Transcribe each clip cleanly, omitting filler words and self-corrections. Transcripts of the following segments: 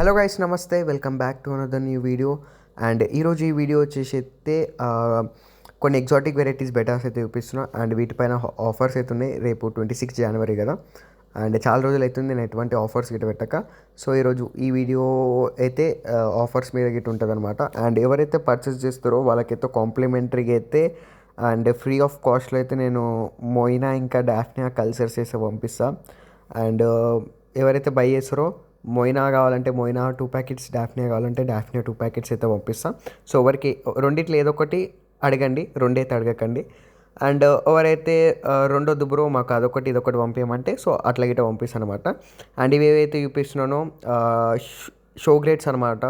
Hello guys, నమస్తే. Welcome back to another new video. And ఈరోజు ఈ వీడియో వచ్చేసి అయితే కొన్ని ఎగ్జాటిక్ వెరైటీస్ బెటాస్ అయితే చూపిస్తున్నా. అండ్ వీటిపైన ఆఫర్స్ అయితే ఉన్నాయి. రేపు 26 జనవరి కదా, అండ్ చాలా రోజులు అవుతుంది నేను ఎటువంటి ఆఫర్స్ గిట్ట పెట్టక. సో ఈరోజు ఈ వీడియో అయితే ఆఫర్స్ మీద గిట్ట ఉంటుంది అనమాట. అండ్ ఎవరైతే పర్చేస్ చేస్తారో వాళ్ళకైతే కాంప్లిమెంటరీగా అయితే అండ్ ఫ్రీ ఆఫ్ కాస్ట్లో అయితే నేను మొయినా ఇంకా డాఫ్నియా కల్చర్స్ అయితే పంపిస్తాను. అండ్ ఎవరైతే బై చేస్తారో మొయినా కావాలంటే మొయినా 2 ప్యాకెట్స్, డాఫ్నియా కావాలంటే డాఫ్నియా 2 ప్యాకెట్స్ అయితే పంపిస్తాం. సో ఎవరికి రెండిట్లో ఏదో ఒకటి అడగండి, రెండైతే అడగకండి. అండ్ ఎవరైతే రెండొద్దు బ్రో మాకు అదొకటి ఇదొకటి పంపించమంటే సో అట్లా గిట్ట పంపిస్తాను అనమాట. అండ్ ఇవి ఏవైతే చూపిస్తున్నానో షో గ్రేడ్స్ అనమాట.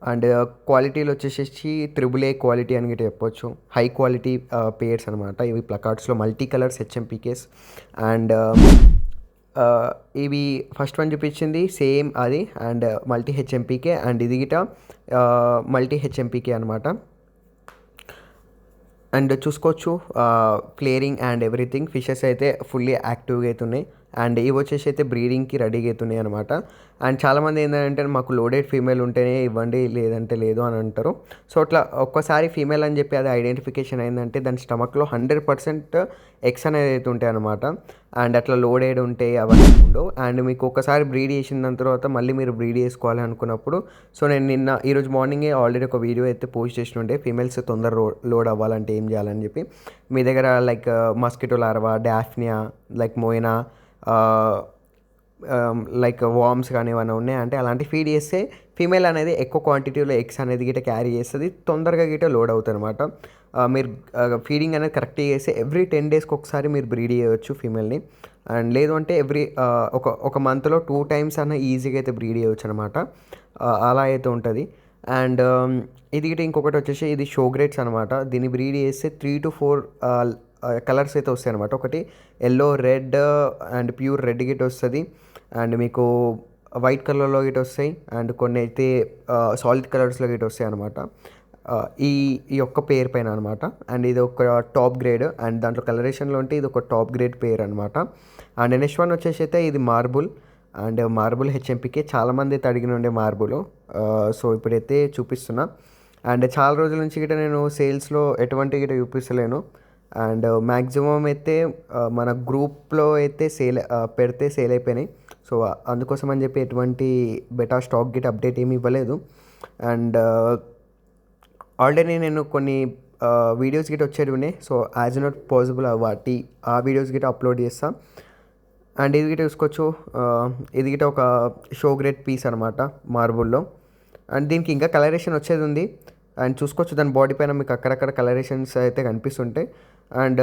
అండ్ క్వాలిటీలు వచ్చేసి త్రిబుల్ ఏ క్వాలిటీ అని గిట్ట చెప్పొచ్చు. హై క్వాలిటీ పేర్స్ అనమాట. ఇవి ప్లకార్డ్స్లో మల్టీ కలర్స్ హెచ్ఎంపీకేస్. అండ్ ఇవి ఫస్ట్ వన్ చూపించింది సేమ్ అది అండ్ మల్టీ హెచ్ఎంపీకే. అండ్ ఇది గిట మల్టీ హెచ్ఎంపీకే అనమాట. అండ్ చూసుకోవచ్చు క్లియరింగ్ అండ్ ఎవ్రీథింగ్. ఫిషెస్ అయితే ఫుల్లీ యాక్టివ్గా అవుతున్నాయి. అండ్ ఇవి వచ్చేసి అయితే బ్రీడింగ్కి రెడీగా అవుతున్నాయి అనమాట. అండ్ చాలామంది ఏంటంటే మాకు లోడెడ్ ఫీమేల్ ఉంటేనే ఇవ్వండి, లేదంటే లేదు అని అంటారు. సో అట్లా ఒక్కసారి ఫీమేల్ అని చెప్పి అది ఐడెంటిఫికేషన్ అయిందంటే దాని స్టమక్లో 100% ఎగ్స్ అనేది అయితే ఉంటాయి అనమాట. అండ్ అట్లా లోడెడ్ ఉంటే అవన్నీ ఉండవు. అండ్ మీకు ఒకసారి బ్రీడ్ చేసిన దాని తర్వాత మళ్ళీ మీరు బ్రీడ్ చేసుకోవాలి అనుకున్నప్పుడు సో నేను ఈరోజు మార్నింగే ఆల్రెడీ ఒక వీడియో అయితే పోస్ట్ చేసి ఉండే ఫీమేల్స్ తొందర లోడ్ అవ్వాలంటే ఏం చేయాలని చెప్పి. మీ దగ్గర like mosquito larva, daphnia, like moina, like worms కానీ ఏమైనా ఉన్నాయంటే అలాంటి ఫీడ్ చేస్తే ఫీమేల్ అనేది ఎక్కువ క్వాంటిటీలో ఎగ్స్ అనేది గిట్ట క్యారీ చేస్తుంది, తొందరగా గిట్ట లోడ్ అవుతుంది అనమాట. మీరు ఫీడింగ్ అనేది కరెక్ట్గా చేస్తే ఎవ్రీ 10 డేస్కి ఒకసారి మీరు బ్రీడ్ చేయవచ్చు ఫీమేల్ని. అండ్ లేదు అంటే ఎవ్రీ ఒక మంత్లో 2 టైమ్స్ అన్న ఈజీగా అయితే బ్రీడ్ చేయవచ్చు అనమాట. అలా అయితే ఉంటుంది. అండ్ ఇది గిట్ట ఇంకొకటి వచ్చేసి ఇది షో గ్రేడ్స్ అనమాట. దీన్ని బ్రీడ్ చేస్తే 3 to 4 కలర్స్ అయితే వస్తాయి అనమాట. ఒకటి yellow, red and pure red Git వస్తుంది. అండ్ మీకు వైట్ కలర్లో గిట్ వస్తాయి. అండ్ కొన్ని అయితే సాలిడ్ కలర్స్లో గిట్ వస్తాయి అనమాట. ఈ ఈ ఒక్క పేర్ పైన అనమాట. అండ్ ఇది ఒక టాప్ గ్రేడ్. అండ్ దాంట్లో కలరేషన్లో ఉంటే ఇది ఒక టాప్ గ్రేడ్ పేర్ అనమాట. అండ్ నెక్స్ట్ వన్ వచ్చేసి అయితే ఇది మార్బుల్. అండ్ మార్బుల్ హెచ్ఎంపీకే చాలామంది అయితే అడిగిన ఉండే మార్బుల్. సో ఇప్పుడైతే చూపిస్తున్నా. అండ్ చాలా రోజుల నుంచి గిట్ట నేను సేల్స్లో ఎటువంటి గిట్ట చూపిస్తలేను. అండ్ మ్యాక్సిమం అయితే మన గ్రూప్లో అయితే పెడితే సేల్ అయిపోయినాయి. సో అందుకోసం అని చెప్పి ఎటువంటి బెటా స్టాక్ గిట్ అప్డేట్ ఏమి ఇవ్వలేదు. అండ్ ఆల్రెడీ నేను కొన్ని వీడియోస్ గిట్ట వచ్చేవి ఉన్నాయి. సో యాజ్ నాట్ పాసిబుల్ ఆ వీడియోస్ గిట్ట అప్లోడ్ చేస్తాను. అండ్ ఇది గిట్ట చూసుకోవచ్చు. ఇది గిట్ట ఒక షో గ్రేడ్ పీస్ అనమాట మార్బుల్లో. అండ్ దీనికి ఇంకా కలరేషన్ వచ్చేది ఉంది. అండ్ చూసుకోవచ్చు దాని బాడీ పైన మీకు అక్కడక్కడ కలరేషన్స్ అయితే కనిపిస్తుంటాయి. అండ్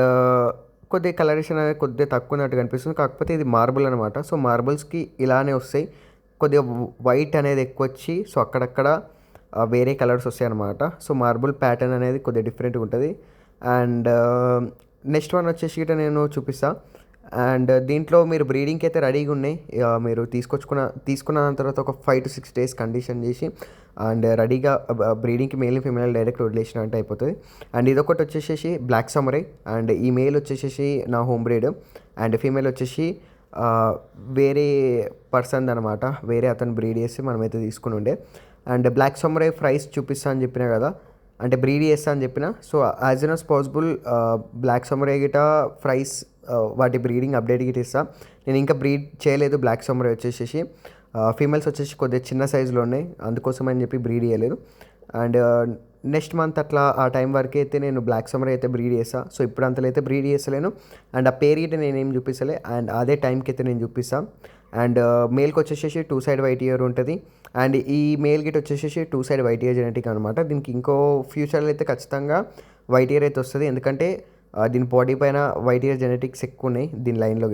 కొద్దిగా కలరేషన్ అనేది కొద్దిగా తక్కువ ఉన్నట్టు కనిపిస్తుంది. కాకపోతే ఇది మార్బుల్ అనమాట. సో మార్బుల్స్కి ఇలానే వస్తాయి. కొద్దిగా వైట్ అనేది ఎక్కువ వచ్చి సో అక్కడక్కడ వేరే కలర్స్ వస్తాయి అనమాట. సో మార్బుల్ ప్యాటర్న్ అనేది కొద్దిగా డిఫరెంట్గా ఉంటుంది. అండ్ నెక్స్ట్ వన్ వచ్చేసి గిట్ట నేను చూపిస్తాను. అండ్ దీంట్లో మీరు బ్రీడింగ్కి అయితే రెడీగా ఉన్నాయి. మీరు తీసుకున్న దాని తర్వాత ఒక 5 to 6 days కండిషన్ చేసి అండ్ రెడీగా బ్రీడింగ్కి మేల్ ఫీమేల్ డైరెక్ట్ వదిలేసినట్టు అయిపోతుంది. అండ్ ఇదొకటి వచ్చేసేసి బ్లాక్ సమురై. అండ్ ఈ మేల్ వచ్చేసేసి నా హోమ్ బ్రీడ్. అండ్ ఫీమేల్ వచ్చేసి వేరే పర్సన్ అనమాట. వేరే అతను బ్రీడ్ చేసి మనమైతే తీసుకుని ఉండే. అండ్ బ్లాక్ సమురై ప్రైస్ చూపిస్తా అని చెప్పినా కదా, అంటే బ్రీడ్ చేస్తా అని చెప్పిన. So as soon as possible black samurai గిట ప్రైస్ వాటి బ్రీడింగ్ అప్డేట్ గిట్ ఇస్తా. నేను ఇంకా బ్రీడ్ చేయలేదు బ్లాక్ సమురై వచ్చేసేసి. ఫీమేల్స్ వచ్చేసి కొద్దిగా చిన్న సైజులో ఉన్నాయి, అందుకోసం అని చెప్పి బ్రీడ్ చేయలేదు. అండ్ నెక్స్ట్ మంత్ అట్లా ఆ టైం వరకు అయితే నేను బ్లాక్ సమురై అయితే బ్రీడ్ చేస్తాను. సో ఇప్పుడు అంతలో అయితే బ్రీడ్ చేస్తలేను. అండ్ ఆ పేరు గిట్ట నేనేం చూపిస్తలే. అండ్ అదే టైంకి అయితే నేను చూపిస్తాను. అండ్ మేల్కి వచ్చేసేసి 2 side వైట్ ఇయర్ ఉంటుంది. అండ్ ఈ మేల్ గిట్ వచ్చేసేసి 2 side వైట్ ఇయర్ జెనెటిక్ అనమాట. దీనికి ఇంకో ఫ్యూచర్లో అయితే ఖచ్చితంగా వైట్ ఇయర్ అయితే వస్తుంది. ఎందుకంటే దీని బాడీ పైన వైట్ ఇయర్ జెనెటిక్స్ ఎక్కువ ఉన్నాయి దీని లైన్లో.